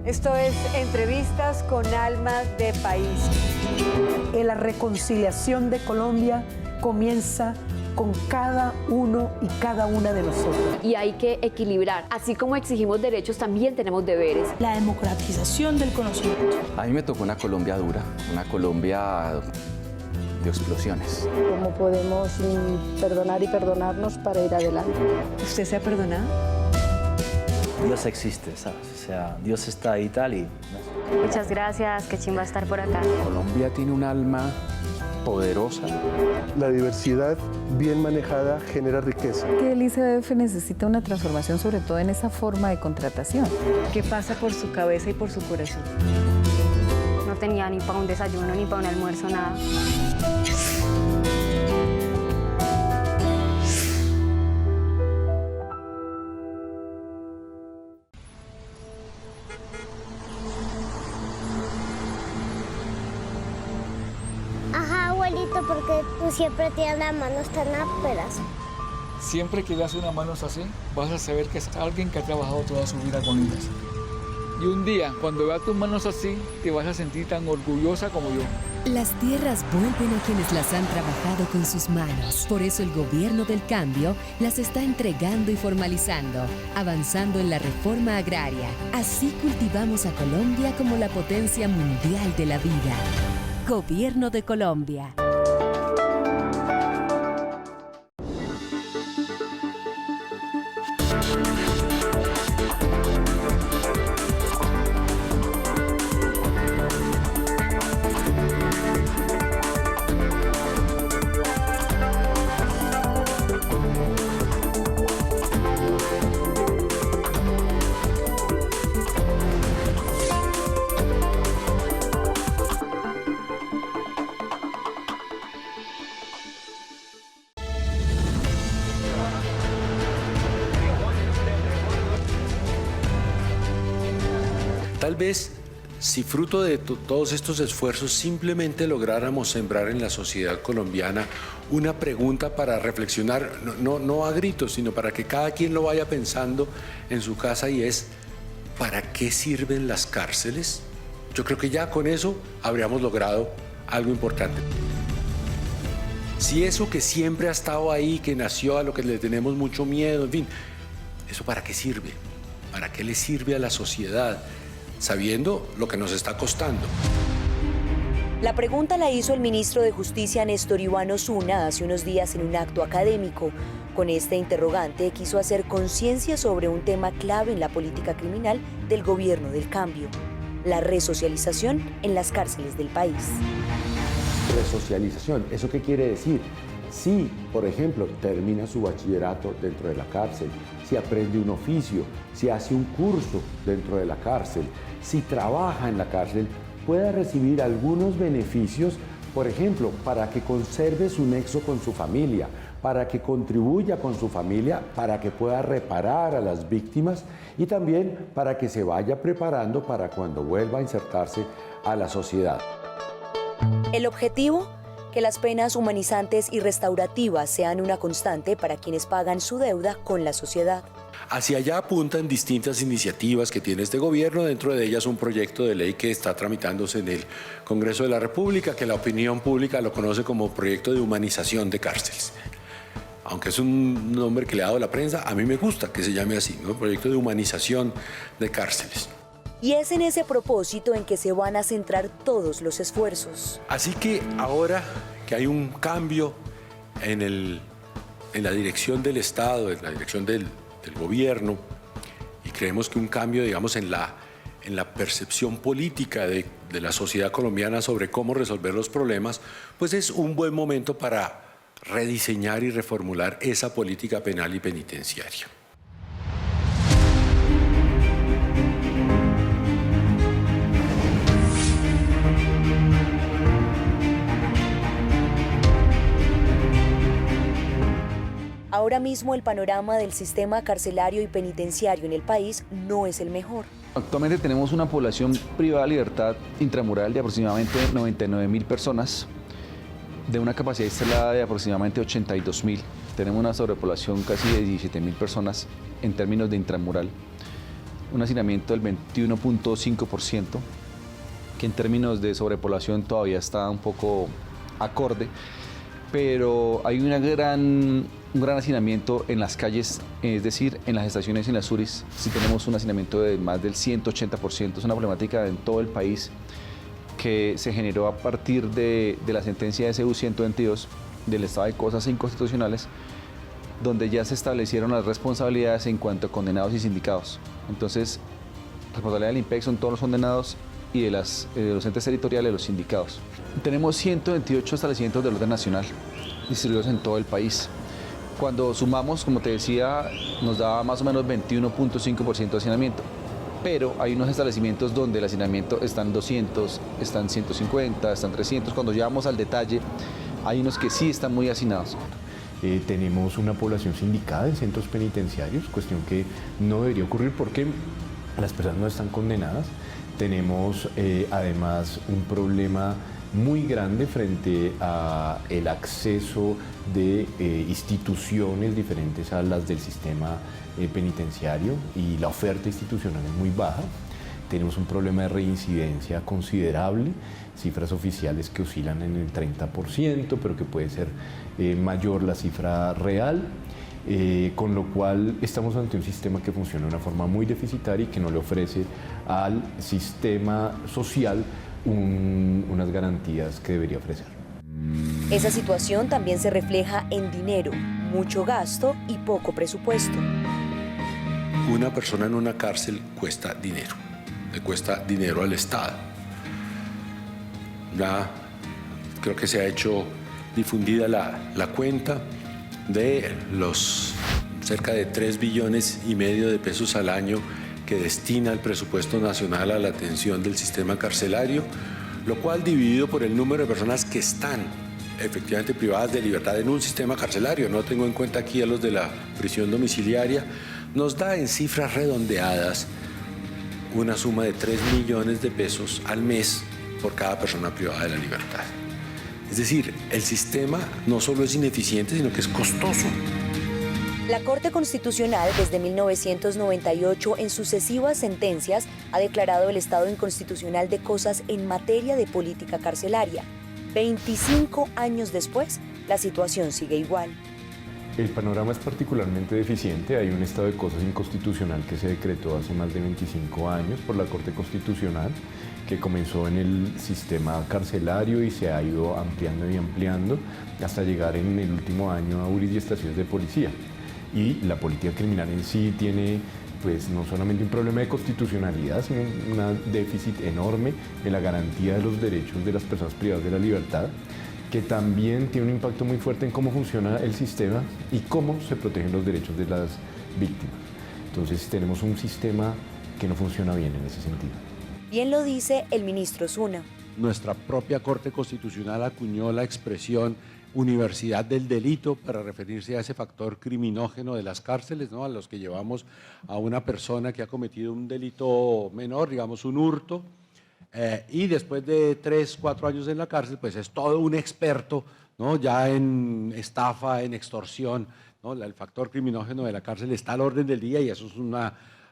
Esto es Entrevistas con Almas de País. La reconciliación de Colombia comienza con cada uno y cada una de nosotros. Y hay que equilibrar. Así como exigimos derechos, también tenemos deberes. La democratización del conocimiento. A mí me tocó una Colombia dura, una Colombia de explosiones. ¿Cómo podemos perdonar y perdonarnos para ir adelante? ¿Usted se ha perdonado? Dios existe, ¿sabes? O sea, Dios está ahí y tal y... Muchas gracias, qué chimba estar por acá. Colombia tiene un alma poderosa. La diversidad bien manejada genera riqueza. Que el ICBF necesita una transformación, sobre todo en esa forma de contratación. ¿Qué pasa por su cabeza y por su corazón? No tenía ni para un desayuno, ni para un almuerzo, nada. Ajá, abuelito, porque tú siempre tienes las manos tan ásperas. Siempre que veas unas manos así, vas a saber que es alguien que ha trabajado toda su vida con ellas. Y un día, cuando veas tus manos así, te vas a sentir tan orgullosa como yo. Las tierras vuelven a quienes las han trabajado con sus manos. Por eso el gobierno del cambio las está entregando y formalizando, avanzando en la reforma agraria. Así cultivamos a Colombia como la potencia mundial de la vida. Gobierno de Colombia. Tal vez, si fruto de todos estos esfuerzos simplemente lográramos sembrar en la sociedad colombiana una pregunta para reflexionar, no a gritos, sino para que cada quien lo vaya pensando en su casa, y es, ¿para qué sirven las cárceles? Yo creo que ya con eso habríamos logrado algo importante. Si eso que siempre ha estado ahí, que nació, a lo que le tenemos mucho miedo, en fin, ¿eso para qué sirve? ¿Para qué le sirve a la sociedad? Sabiendo lo que nos está costando. La pregunta la hizo el ministro de Justicia Néstor Iván Osuna hace unos días en un acto académico. Con este interrogante quiso hacer conciencia sobre un tema clave en la política criminal del gobierno del cambio: la resocialización en las cárceles del país. Resocialización, ¿eso qué quiere decir? Si, por ejemplo, termina su bachillerato dentro de la cárcel, si aprende un oficio, si hace un curso dentro de la cárcel, si trabaja en la cárcel, pueda recibir algunos beneficios, por ejemplo, para que conserve su nexo con su familia, para que contribuya con su familia, para que pueda reparar a las víctimas y también para que se vaya preparando para cuando vuelva a insertarse a la sociedad. El objetivo: que las penas humanizantes y restaurativas sean una constante para quienes pagan su deuda con la sociedad. Hacia allá apuntan distintas iniciativas que tiene este gobierno, dentro de ellas un proyecto de ley que está tramitándose en el Congreso de la República, que la opinión pública lo conoce como proyecto de humanización de cárceles. Aunque es un nombre que le ha dado la prensa, a mí me gusta que se llame así, ¿no? Proyecto de humanización de cárceles. Y es en ese propósito en que se van a centrar todos los esfuerzos. Así que ahora que hay un cambio en la dirección del Estado, en la dirección del gobierno, y creemos que un cambio, digamos, en la percepción política de la sociedad colombiana sobre cómo resolver los problemas, pues es un buen momento para rediseñar y reformular esa política penal y penitenciaria. Ahora mismo el panorama del sistema carcelario y penitenciario en el país no es el mejor. Actualmente tenemos una población privada de libertad intramural de aproximadamente 99.000 personas, de una capacidad instalada de aproximadamente 82.000. Tenemos una sobrepoblación casi de 17.000 personas en términos de intramural. un hacinamiento del 21.5%, que en términos de sobrepoblación todavía está un poco acorde, pero hay un gran hacinamiento en las calles, es decir, en las estaciones y en las URIs. Sí tenemos un hacinamiento de más del 180%, es una problemática en todo el país que se generó a partir de la sentencia de SU 122 del estado de cosas inconstitucionales, donde ya se establecieron las responsabilidades en cuanto a condenados y sindicados. Entonces, responsabilidad del IMPEC son todos los condenados y de los entes territoriales los sindicados. Tenemos 128 establecimientos del orden nacional distribuidos en todo el país. Cuando sumamos, como te decía, nos da más o menos 21.5% de hacinamiento. Pero hay unos establecimientos donde el hacinamiento están 200, están 150, están 300. Cuando llevamos al detalle, hay unos que sí están muy hacinados. Tenemos una población sindicada en centros penitenciarios, cuestión que no debería ocurrir porque las personas no están condenadas. Tenemos además un problema muy grande frente a el acceso de instituciones diferentes a las del sistema penitenciario, y la oferta institucional es muy baja. Tenemos un problema de reincidencia considerable, cifras oficiales que oscilan en el 30%, pero que puede ser mayor la cifra real, con lo cual estamos ante un sistema que funciona de una forma muy deficitaria y que no le ofrece al sistema social unas garantías que debería ofrecer. Esa situación también se refleja en dinero, mucho gasto y poco presupuesto. Una persona en una cárcel cuesta dinero, le cuesta dinero al Estado. Ya creo que se ha hecho difundida la cuenta de los cerca de 3,5 billones de pesos al año que destina el presupuesto nacional a la atención del sistema carcelario, lo cual dividido por el número de personas que están efectivamente privadas de libertad en un sistema carcelario, no tengo en cuenta aquí a los de la prisión domiciliaria, nos da en cifras redondeadas una suma de 3 millones de pesos al mes por cada persona privada de la libertad. Es decir, el sistema no solo es ineficiente, sino que es costoso. La Corte Constitucional desde 1998 en sucesivas sentencias ha declarado el estado inconstitucional de cosas en materia de política carcelaria. 25 años después, la situación sigue igual. El panorama es particularmente deficiente. Hay un estado de cosas inconstitucional que se decretó hace más de 25 años por la Corte Constitucional, que comenzó en el sistema carcelario y se ha ido ampliando y ampliando hasta llegar en el último año a URIs y estaciones de policía. Y la política criminal en sí tiene pues no solamente un problema de constitucionalidad, sino un déficit enorme en la garantía de los derechos de las personas privadas de la libertad, que también tiene un impacto muy fuerte en cómo funciona el sistema y cómo se protegen los derechos de las víctimas. Entonces tenemos un sistema que no funciona bien en ese sentido. Bien lo dice el ministro Osuna. Nuestra propia Corte Constitucional acuñó la expresión universidad del delito para referirse a ese factor criminógeno de las cárceles, ¿no? A los que llevamos a una persona que ha cometido un delito menor, digamos un hurto, y después de 3, 4 años en la cárcel, pues es todo un experto, ¿no? Ya en estafa, en extorsión, ¿no? El factor criminógeno de la cárcel está al orden del día y eso es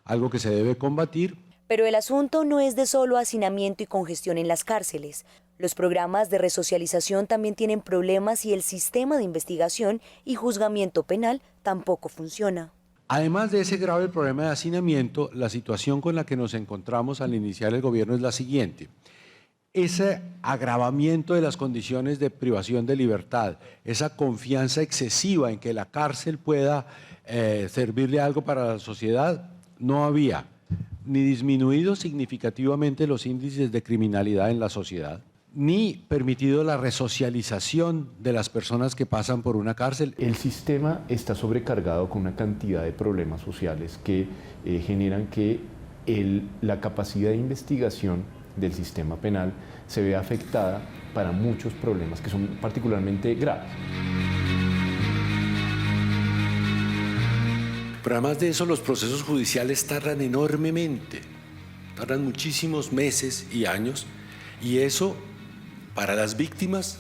algo que se debe combatir. Pero el asunto no es de solo hacinamiento y congestión en las cárceles. Los programas de resocialización también tienen problemas y el sistema de investigación y juzgamiento penal tampoco funciona. Además de ese grave problema de hacinamiento, la situación con la que nos encontramos al iniciar el gobierno es la siguiente. Ese agravamiento de las condiciones de privación de libertad, esa confianza excesiva en que la cárcel pueda servirle algo para la sociedad, no había ni disminuido significativamente los índices de criminalidad en la sociedad, ni permitido la resocialización de las personas que pasan por una cárcel. El sistema está sobrecargado con una cantidad de problemas sociales que generan que la capacidad de investigación del sistema penal se vea afectada para muchos problemas que son particularmente graves. Pero además de eso, los procesos judiciales tardan enormemente, tardan muchísimos meses y años, y eso para las víctimas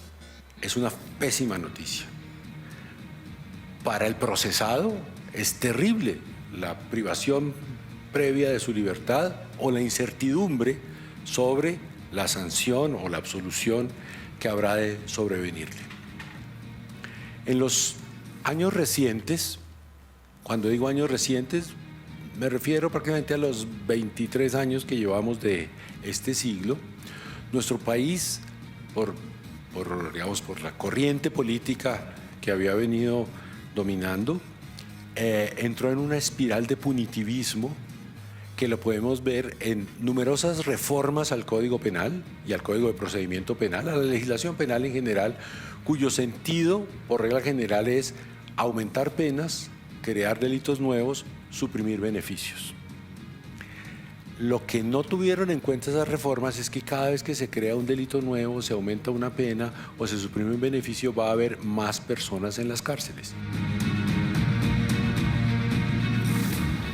es una pésima noticia. Para el procesado es terrible la privación previa de su libertad o la incertidumbre sobre la sanción o la absolución que habrá de sobrevenirle. En los años recientes, cuando digo años recientes, me refiero prácticamente a los 23 años que llevamos de este siglo, nuestro país, por la corriente política que había venido dominando, entró en una espiral de punitivismo que lo podemos ver en numerosas reformas al Código Penal y al Código de Procedimiento Penal, a la legislación penal en general, cuyo sentido, por regla general, es aumentar penas, crear delitos nuevos, suprimir beneficios. Lo que no tuvieron en cuenta esas reformas es que cada vez que se crea un delito nuevo, se aumenta una pena o se suprime un beneficio, va a haber más personas en las cárceles.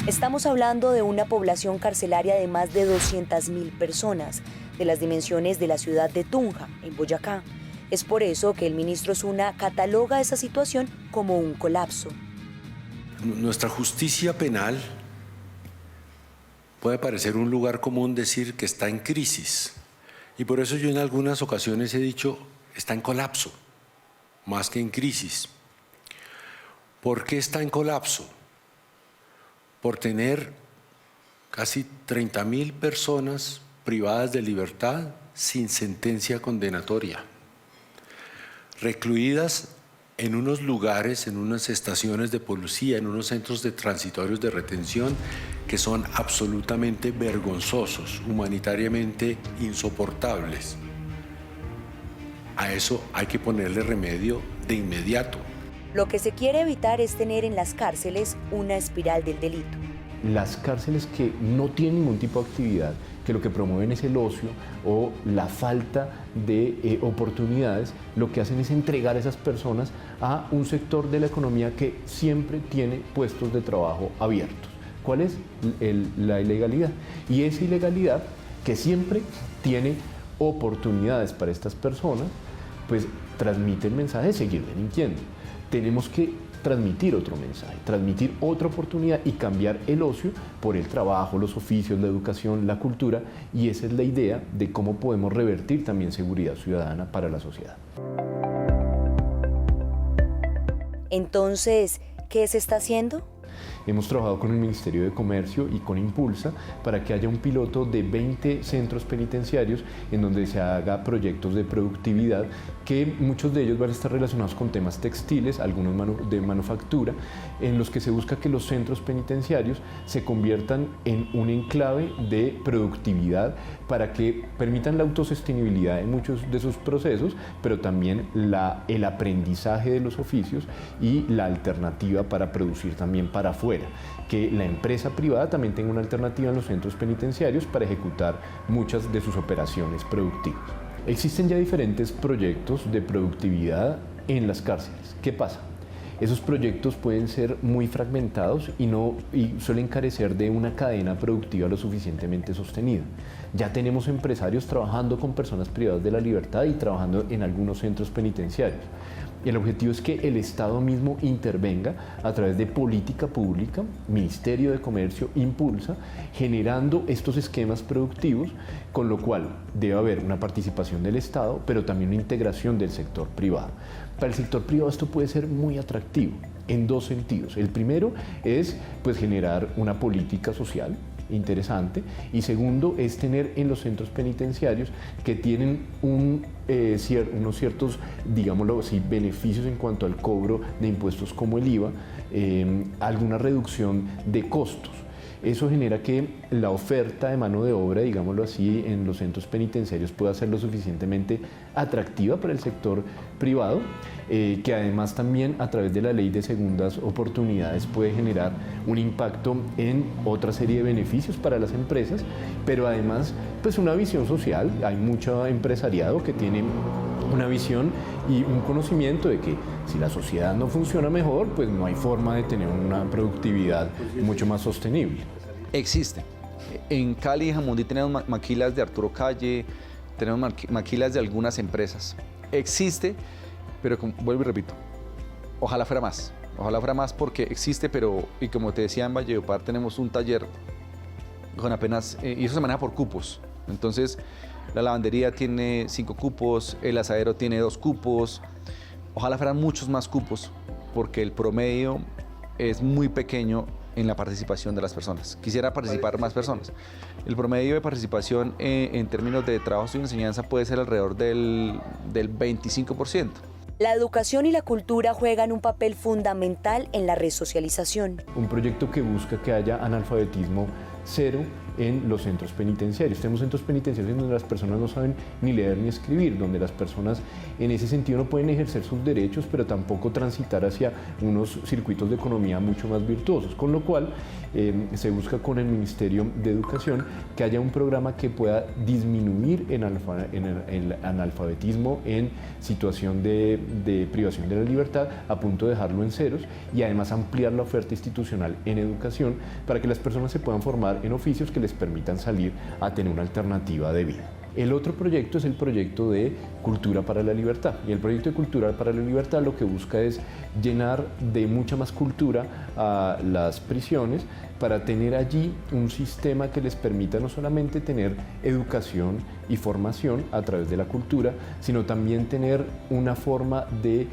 Estamos hablando de una población carcelaria de más de 200.000 personas, de las dimensiones de la ciudad de Tunja, en Boyacá. Es por eso que el ministro Osuna cataloga esa situación como un colapso. Nuestra justicia penal puede parecer un lugar común decir que está en crisis. Y por eso yo en algunas ocasiones he dicho, está en colapso, más que en crisis. ¿Por qué está en colapso? Por tener casi 30.000 personas privadas de libertad sin sentencia condenatoria, recluidas en unos lugares, en unas estaciones de policía, en unos centros de transitorios de retención que son absolutamente vergonzosos, humanitariamente insoportables. A eso hay que ponerle remedio de inmediato. Lo que se quiere evitar es tener en las cárceles una espiral del delito. Las cárceles que no tienen ningún tipo de actividad, que lo que promueven es el ocio o la falta de oportunidades, lo que hacen es entregar a esas personas a un sector de la economía que siempre tiene puestos de trabajo abiertos. ¿Cuál es? La ilegalidad. Y esa ilegalidad que siempre tiene oportunidades para estas personas, pues transmite el mensaje de seguir delinquiendo. Tenemos que transmitir otro mensaje, transmitir otra oportunidad y cambiar el ocio por el trabajo, los oficios, la educación, la cultura, y esa es la idea de cómo podemos revertir también seguridad ciudadana para la sociedad. Entonces, ¿qué se está haciendo? Hemos trabajado con el Ministerio de Comercio y con Impulsa para que haya un piloto de 20 centros penitenciarios en donde se haga proyectos de productividad, que muchos de ellos van a estar relacionados con temas textiles, algunos de manufactura, en los que se busca que los centros penitenciarios se conviertan en un enclave de productividad para que permitan la autosostenibilidad en muchos de sus procesos, pero también el aprendizaje de los oficios y la alternativa para producir también para afuera, que la empresa privada también tenga una alternativa en los centros penitenciarios para ejecutar muchas de sus operaciones productivas. Existen ya diferentes proyectos de productividad en las cárceles. ¿Qué pasa? Esos proyectos pueden ser muy fragmentados y suelen carecer de una cadena productiva lo suficientemente sostenida. Ya tenemos empresarios trabajando con personas privadas de la libertad y trabajando en algunos centros penitenciarios. El objetivo es que el Estado mismo intervenga a través de política pública, Ministerio de Comercio, Impulsa, generando estos esquemas productivos, con lo cual debe haber una participación del Estado, pero también una integración del sector privado. Para el sector privado esto puede ser muy atractivo en dos sentidos. El primero es generar una política social interesante, y segundo es tener en los centros penitenciarios que tienen unos ciertos, digámoslo así, beneficios en cuanto al cobro de impuestos como el IVA, alguna reducción de costos. Eso genera que la oferta de mano de obra, digámoslo así, en los centros penitenciarios pueda ser lo suficientemente atractiva para el sector privado, que además también a través de la ley de segundas oportunidades puede generar un impacto en otra serie de beneficios para las empresas, pero además una visión social. Hay mucho empresariado que tiene una visión y un conocimiento de que si la sociedad no funciona mejor, pues no hay forma de tener una productividad mucho más sostenible. Existe. En Cali y Jamundí tenemos maquilas de Arturo Calle, tenemos maquilas de algunas empresas. Existe, pero vuelvo y repito, ojalá fuera más porque existe, pero, y como te decía, en Valledupar tenemos un taller con apenas, y eso se maneja por cupos. Entonces, la lavandería tiene 5 cupos, el asadero tiene 2 cupos. Ojalá fueran muchos más cupos, porque el promedio es muy pequeño en la participación de las personas. Quisiera participar más personas. El promedio de participación en términos de trabajo y enseñanza puede ser alrededor del 25%. La educación y la cultura juegan un papel fundamental en la resocialización. Un proyecto que busca que haya analfabetismo cero en los centros penitenciarios. Tenemos centros penitenciarios donde las personas no saben ni leer ni escribir, donde las personas en ese sentido no pueden ejercer sus derechos, pero tampoco transitar hacia unos circuitos de economía mucho más virtuosos, con lo cual se busca con el Ministerio de Educación que haya un programa que pueda disminuir el analfabetismo en situación de privación de la libertad a punto de dejarlo en ceros y además ampliar la oferta institucional en educación para que las personas se puedan formar en oficios que les permitan salir a tener una alternativa de vida. El otro proyecto es el proyecto de Cultura para la Libertad. Y el proyecto de Cultura para la Libertad lo que busca es llenar de mucha más cultura a las prisiones para tener allí un sistema que les permita no solamente tener educación y formación a través de la cultura, sino también tener una forma de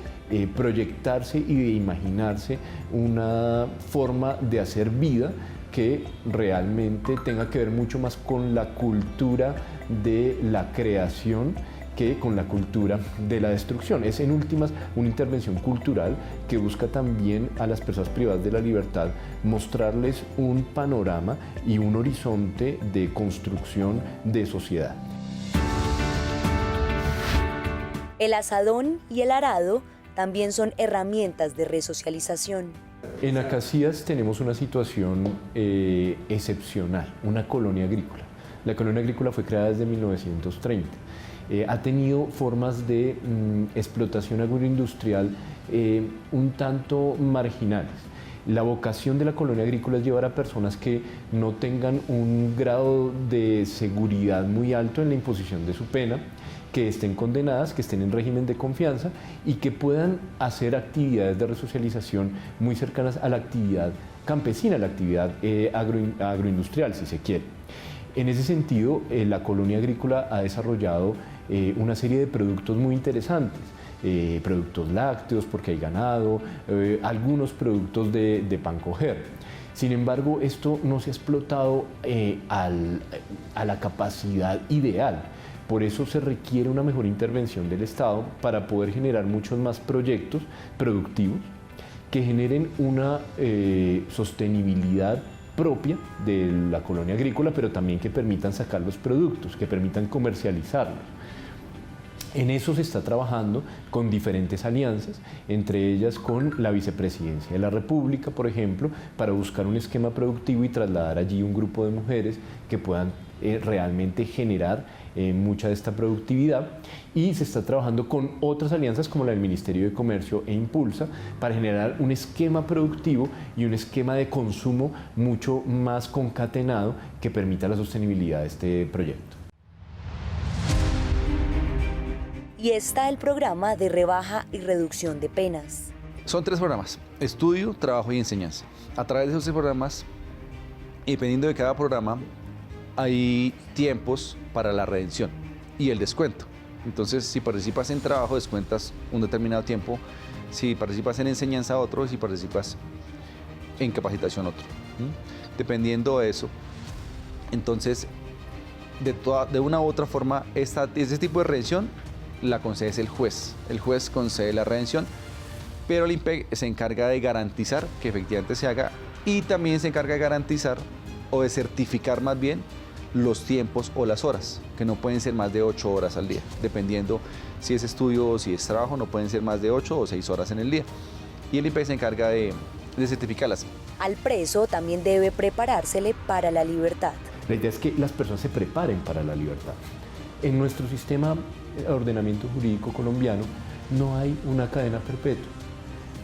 proyectarse y de imaginarse una forma de hacer vida que realmente tenga que ver mucho más con la cultura de la creación que con la cultura de la destrucción. Es en últimas una intervención cultural que busca también a las personas privadas de la libertad mostrarles un panorama y un horizonte de construcción de sociedad. El asadón y el arado también son herramientas de resocialización. En Acacías tenemos una situación excepcional, una colonia agrícola. La colonia agrícola fue creada desde 1930. Ha tenido formas de explotación agroindustrial un tanto marginales. La vocación de la colonia agrícola es llevar a personas que no tengan un grado de seguridad muy alto en la imposición de su pena, que estén condenadas, que estén en régimen de confianza y que puedan hacer actividades de resocialización muy cercanas a la actividad campesina, a la actividad agroindustrial, si se quiere. En ese sentido, la colonia agrícola ha desarrollado una serie de productos muy interesantes. Productos lácteos, porque hay ganado, algunos productos de pan coger. Sin embargo, esto no se ha explotado a la capacidad ideal. Por eso se requiere una mejor intervención del Estado para poder generar muchos más proyectos productivos que generen una sostenibilidad propia de la colonia agrícola, pero también que permitan sacar los productos, que permitan comercializarlos. En eso se está trabajando con diferentes alianzas, entre ellas con la Vicepresidencia de la República, por ejemplo, para buscar un esquema productivo y trasladar allí un grupo de mujeres que puedan realmente generar mucha de esta productividad. Y se está trabajando con otras alianzas como la del Ministerio de Comercio e Impulsa para generar un esquema productivo y un esquema de consumo mucho más concatenado que permita la sostenibilidad de este proyecto. Y está el programa de rebaja y reducción de penas. Son 3 programas: estudio, trabajo y enseñanza. A través de esos 3 programas, y dependiendo de cada programa, hay tiempos para la redención y el descuento. Entonces, si participas en trabajo, descuentas un determinado tiempo. Si participas en enseñanza, otro. Y si participas en capacitación, otro. Dependiendo de eso, entonces, de una u otra forma, este tipo de redención la concede el juez. El juez concede la redención, pero el IMPEC se encarga de garantizar que efectivamente se haga y también se encarga de garantizar o de certificar más bien los tiempos o las horas, que no pueden ser más de 8 horas al día, dependiendo si es estudio o si es trabajo, no pueden ser más de 8 o 6 horas en el día. Y el IMPEC se encarga de certificarlas. Al preso también debe preparársele para la libertad. La idea es que las personas se preparen para la libertad. En nuestro sistema de ordenamiento jurídico colombiano no hay una cadena perpetua.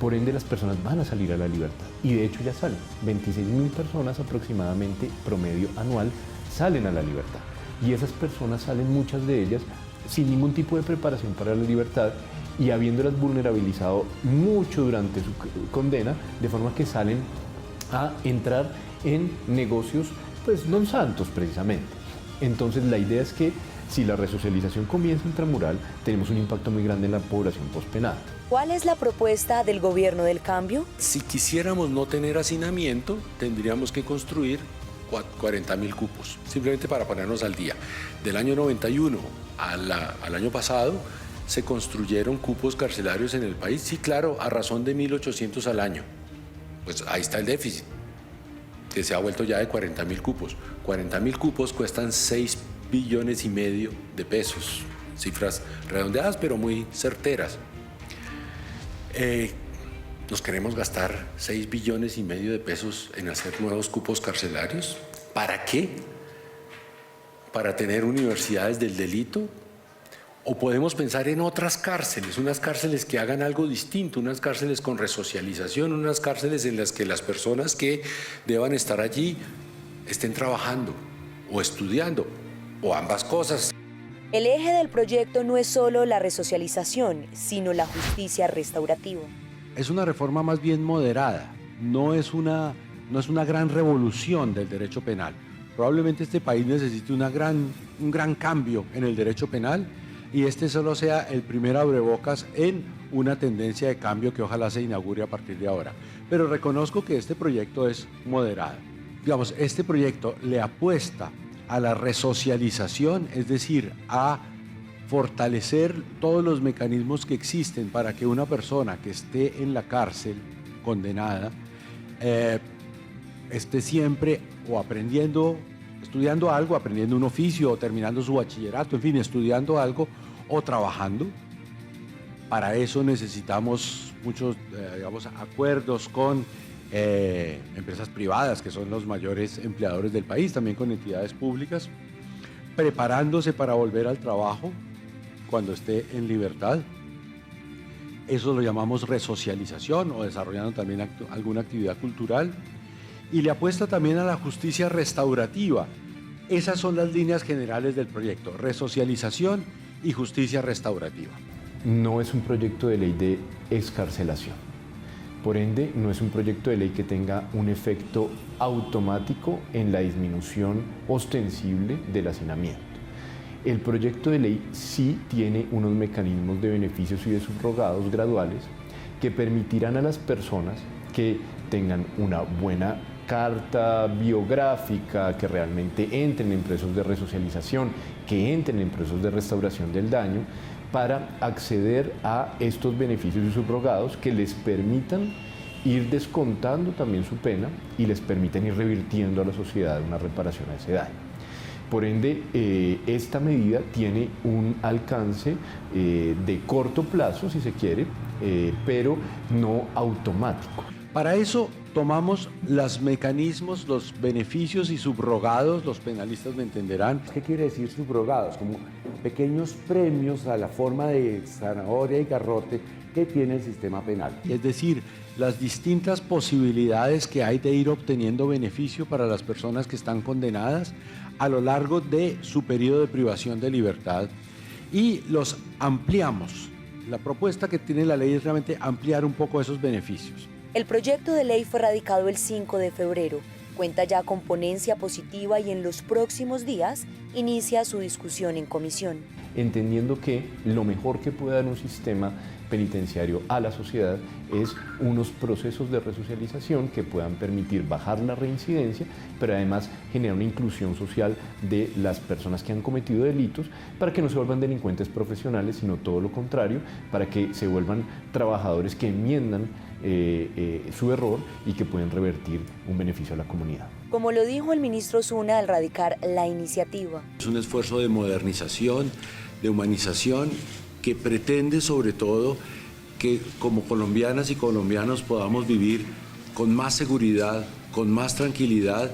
Por ende, las personas van a salir a la libertad. Y de hecho ya salen. 26.000 personas aproximadamente, promedio anual, salen a la libertad. Y esas personas salen, muchas de ellas, sin ningún tipo de preparación para la libertad y habiéndolas vulnerabilizado mucho durante su condena, de forma que salen a entrar en negocios pues non santos precisamente. Entonces la idea es que si la resocialización comienza intramural, tenemos un impacto muy grande en la población postpenal. ¿Cuál es la propuesta del gobierno del cambio? Si quisiéramos no tener hacinamiento, tendríamos que construir 40.000 cupos, simplemente para ponernos al día. Del año 91 al año pasado, se construyeron cupos carcelarios en el país, sí, claro, a razón de 1.800 al año. Pues ahí está el déficit, que se ha vuelto ya de 40.000 cupos. 40.000 cupos cuestan 6,5 billones de pesos, cifras redondeadas pero muy certeras. ¿Nos queremos gastar 6,5 billones de pesos en hacer nuevos cupos carcelarios? ¿Para qué? ¿Para tener universidades del delito? ¿O podemos pensar en otras cárceles, unas cárceles que hagan algo distinto, unas cárceles con resocialización, unas cárceles en las que las personas que deban estar allí estén trabajando o estudiando, o ambas cosas? El eje del proyecto no es solo la resocialización, sino la justicia restaurativa. Es una reforma más bien moderada, no es una gran revolución del derecho penal. Probablemente este país necesite un gran cambio en el derecho penal, y este solo sea el primer abrebocas en una tendencia de cambio que ojalá se inaugure a partir de ahora. Pero reconozco que este proyecto es moderado. Digamos, este proyecto le apuesta a la resocialización, es decir, a fortalecer todos los mecanismos que existen para que una persona que esté en la cárcel condenada esté siempre o aprendiendo, estudiando algo, aprendiendo un oficio o terminando su bachillerato, en fin, estudiando algo o trabajando. Para eso necesitamos muchos acuerdos con empresas privadas, que son los mayores empleadores del país, también con entidades públicas, preparándose para volver al trabajo cuando esté en libertad. Eso lo llamamos resocialización, o desarrollando también alguna actividad cultural. Y le apuesta también a la justicia restaurativa. Esas son las líneas generales del proyecto: resocialización y justicia restaurativa. No es un proyecto de ley de excarcelación. Por ende, no es un proyecto de ley que tenga un efecto automático en la disminución ostensible del hacinamiento. El proyecto de ley sí tiene unos mecanismos de beneficios y de subrogados graduales que permitirán a las personas que tengan una buena carta biográfica, que realmente entren en procesos de resocialización, que entren en procesos de restauración del daño, para acceder a estos beneficios y subrogados que les permitan ir descontando también su pena y les permitan ir revirtiendo a la sociedad una reparación a ese daño. Por ende, esta medida tiene un alcance de corto plazo, si se quiere, pero no automático. Para eso tomamos los mecanismos, los beneficios y subrogados, los penalistas me entenderán. ¿Qué quiere decir subrogados? Como pequeños premios a la forma de zanahoria y garrote que tiene el sistema penal. Es decir, las distintas posibilidades que hay de ir obteniendo beneficio para las personas que están condenadas a lo largo de su periodo de privación de libertad, y los ampliamos. La propuesta que tiene la ley es realmente ampliar un poco esos beneficios. El proyecto de ley fue radicado el 5 de febrero, cuenta ya con ponencia positiva y en los próximos días inicia su discusión en comisión. Entendiendo que lo mejor que puede dar un sistema penitenciario a la sociedad es unos procesos de resocialización que puedan permitir bajar la reincidencia, pero además generar una inclusión social de las personas que han cometido delitos, para que no se vuelvan delincuentes profesionales, sino todo lo contrario, para que se vuelvan trabajadores que enmiendan su error y que pueden revertir un beneficio a la comunidad. Como lo dijo el ministro Osuna al radicar la iniciativa. Es un esfuerzo de modernización, de humanización, que pretende sobre todo que como colombianas y colombianos podamos vivir con más seguridad, con más tranquilidad,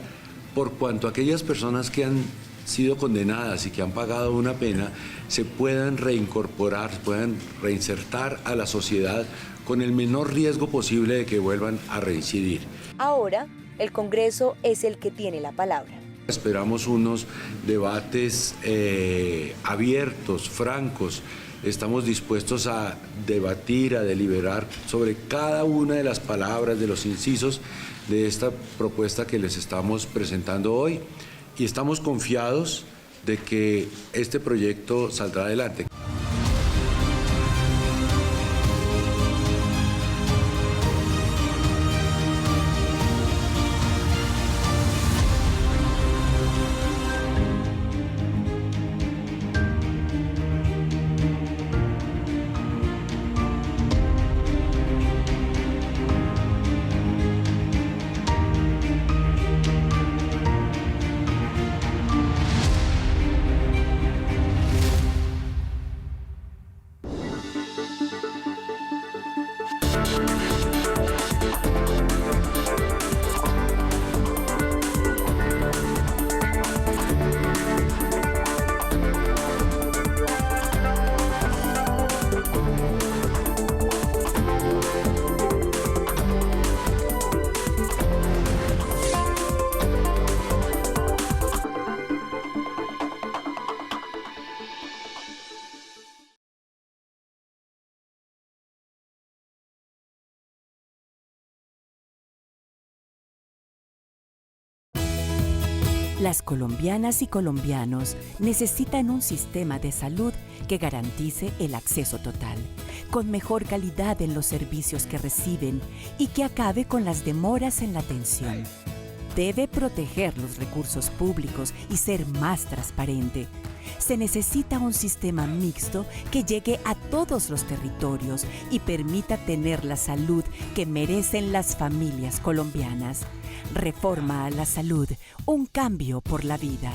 por cuanto aquellas personas que han sido condenadas y que han pagado una pena se puedan reincorporar, puedan reinsertar a la sociedad con el menor riesgo posible de que vuelvan a reincidir. Ahora, el Congreso es el que tiene la palabra. Esperamos unos debates abiertos, francos. Estamos dispuestos a debatir, a deliberar sobre cada una de las palabras, de los incisos, de esta propuesta que les estamos presentando hoy y estamos confiados de que este proyecto saldrá adelante. Las colombianas y colombianos necesitan un sistema de salud que garantice el acceso total, con mejor calidad en los servicios que reciben y que acabe con las demoras en la atención. Debe proteger los recursos públicos y ser más transparente. Se necesita un sistema mixto que llegue a todos los territorios y permita tener la salud que merecen las familias colombianas. Reforma a la salud, un cambio por la vida.